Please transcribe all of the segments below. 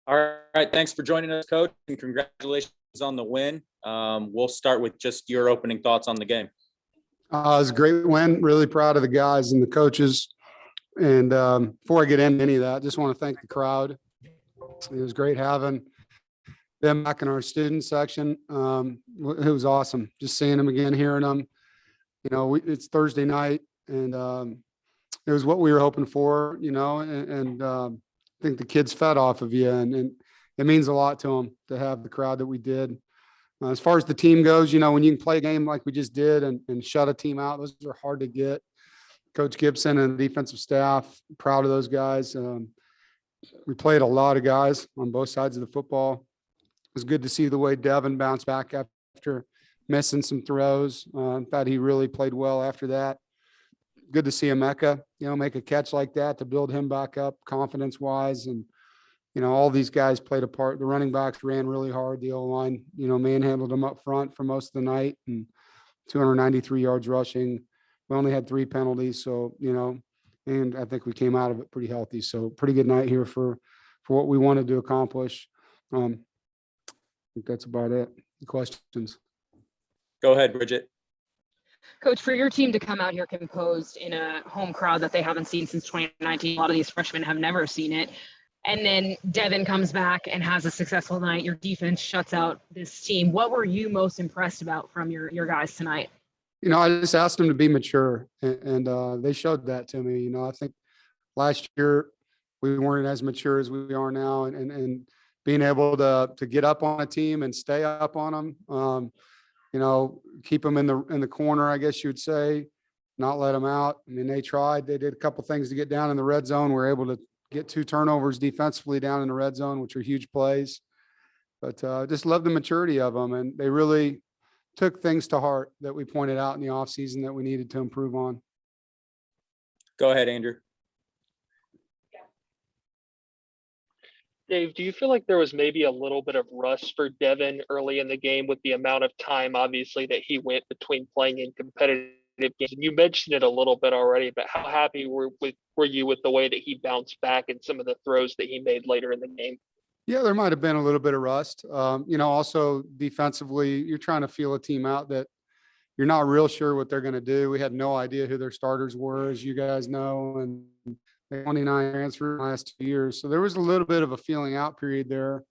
All right. Thanks for joining us, Coach, and congratulations on the win. We'll start with just your opening thoughts on the game. It was a great win. Really proud of the guys and the coaches. And before I get into any of that, I just want to thank the crowd. It was great having them back in our student section. It was awesome just seeing them again, hearing them. You know, it's Thursday night, and it was what we were hoping for, you know, and I think the kids fed off of you, and it means a lot to them to have the crowd that we did. As far as the team goes, you know, when you can play a game like we just did and shut a team out, those are hard to get. Coach Gibson and the defensive staff, proud of those guys. We played a lot of guys on both sides of the football. It was good to see the way Devin bounced back after missing some throws. Thought he really played well after that. Good to see Emeka, you know, make a catch like that to build him back up confidence-wise. And, you know, all these guys played a part. The running backs ran really hard. The O-line, you know, manhandled them up front for most of the night, and 293 yards rushing. We only had 3 penalties, so, you know, and I think we came out of it pretty healthy. So pretty good night here for what we wanted to accomplish. I think that's about it. Questions? Go ahead, Bridget. Coach, for your team to come out here composed in a home crowd that they haven't seen since 2019, a lot of these freshmen have never seen it. And then Devin comes back and has a successful night. Your defense shuts out this team. What were you most impressed about from your guys tonight? You know, I just asked them to be mature, and they showed that to me. You know, I think last year we weren't as mature as we are now, and being able to get up on a team and stay up on them, you know, keep them in the corner, I guess you would say, not let them out. I mean, they tried. They did a couple things to get down in the red zone. We're able to get 2 turnovers defensively down in the red zone, which are huge plays. But just love the maturity of them, and they really took things to heart that we pointed out in the offseason that we needed to improve on. Go ahead, Andrew. Dave, do you feel like there was maybe a little bit of rust for Devin early in the game with the amount of time, obviously, that he went between playing in competitive games? And you mentioned it a little bit already, but how happy were you with the way that he bounced back and some of the throws that he made later in the game? Yeah, there might have been a little bit of rust. You know, also defensively, you're trying to feel a team out that you're not real sure what they're going to do. We had no idea who their starters were, as you guys know, and they 29 transferred in the last 2 years. So there was a little bit of a feeling out period there.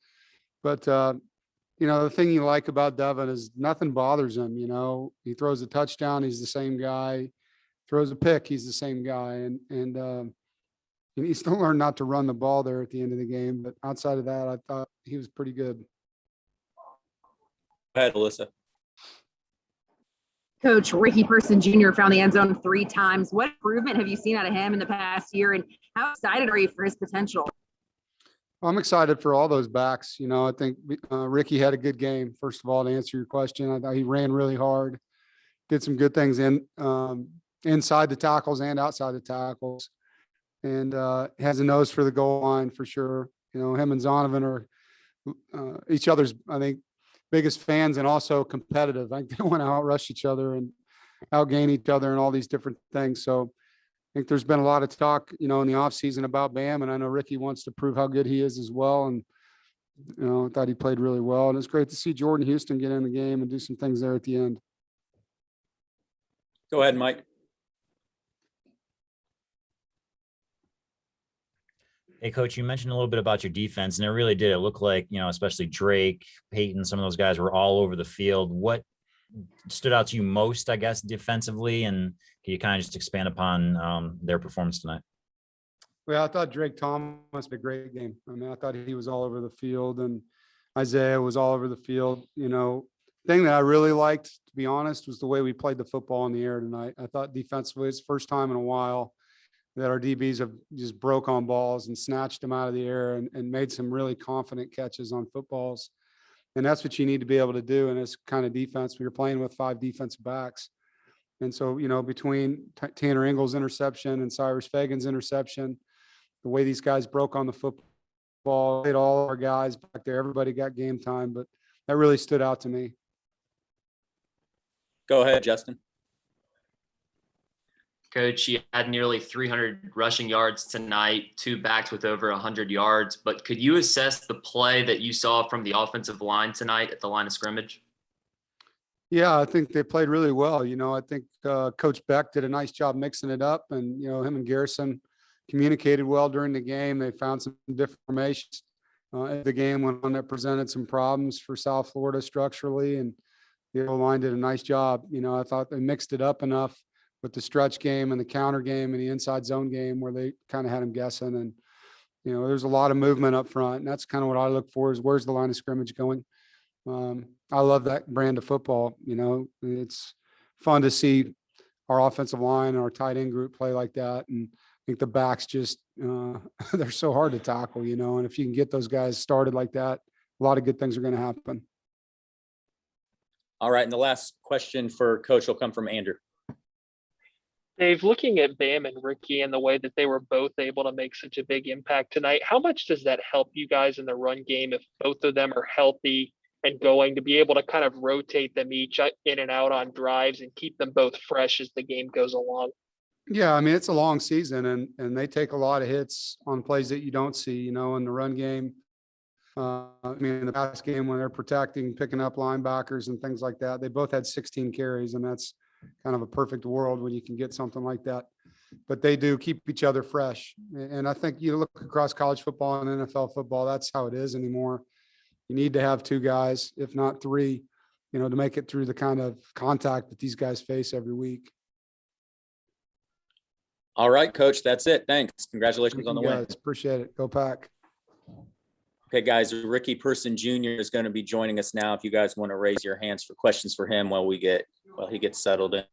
But, you know, the thing you like about Devin is nothing bothers him. You know, he throws a touchdown, he's the same guy. Throws a pick, he's the same guy. And he needs to learn not to run the ball there at the end of the game. But outside of that, I thought he was pretty good. Go ahead, Alyssa. Coach, Ricky Person Jr. found the end zone 3 times. What improvement have you seen out of him in the past year, and how excited are you for his potential? I'm excited for all those backs. You know, I think Ricky had a good game. First of all, to answer your question, I thought he ran really hard, did some good things inside the tackles and outside the tackles, and has a nose for the goal line for sure. You know, him and Zonovan are each other's, I think, biggest fans, and also competitive. I think they want to outrush each other and outgain each other and all these different things. So I think there's been a lot of talk, you know, in the offseason about Bam, and I know Ricky wants to prove how good he is as well. And, you know, I thought he played really well. And it's great to see Jordan Houston get in the game and do some things there at the end. Go ahead, Mike. Hey, Coach, you mentioned a little bit about your defense, and it really did. It looked like, you know, especially Drake, Peyton, some of those guys were all over the field. What stood out to you most, I guess, defensively? And can you kind of just expand upon their performance tonight? Well, I thought Drake Thomas had a great game. I mean, I thought he was all over the field, and Isaiah was all over the field. You know, the thing that I really liked, to be honest, was the way we played the football in the air tonight. I thought defensively, it's the first time in a while that our DBs have just broke on balls and snatched them out of the air and made some really confident catches on footballs. And that's what you need to be able to do in this kind of defense when you're playing with 5 defensive backs. And so, you know, between Tanner Ingles' interception and Cyrus Fagan's interception, the way these guys broke on the football, all our guys back there, everybody got game time, but that really stood out to me. Go ahead, Justin. Coach, you had nearly 300 rushing yards tonight, 2 backs with over 100 yards. But could you assess the play that you saw from the offensive line tonight at the line of scrimmage? Yeah, I think they played really well. I think Coach Beck did a nice job mixing it up, and him and Garrison communicated well during the game. They found some different formations. The game went on that presented some problems for South Florida structurally, and the O-line did a nice job. I thought they mixed it up enough with the stretch game and the counter game and the inside zone game where they kind of had them guessing. And there's a lot of movement up front, and that's kind of what I look for: is where's the line of scrimmage going. I love that brand of football. It's fun to see our offensive line and our tight end group play like that. And I think the backs just, they're so hard to tackle, and if you can get those guys started like that, a lot of good things are going to happen. All right. And the last question for Coach will come from Andrew. Dave, looking at Bam and Ricky and the way that they were both able to make such a big impact tonight, how much does that help you guys in the run game if both of them are healthy and going to be able to kind of rotate them each in and out on drives and keep them both fresh as the game goes along? Yeah, I mean, it's a long season, and they take a lot of hits on plays that you don't see, in the run game. In the pass game when they're protecting, picking up linebackers and things like that, they both had 16 carries, and that's kind of a perfect world when you can get something like that. But they do keep each other fresh. And I think you look across college football and NFL football, that's how it is anymore. You need to have 2 guys, if not 3, to make it through the kind of contact that these guys face every week. All right, Coach, that's it. Thanks. Congratulations on the win. Appreciate it. Go Pack. Okay, guys, Ricky Person Jr. is going to be joining us now. If you guys want to raise your hands for questions for him while he gets settled in.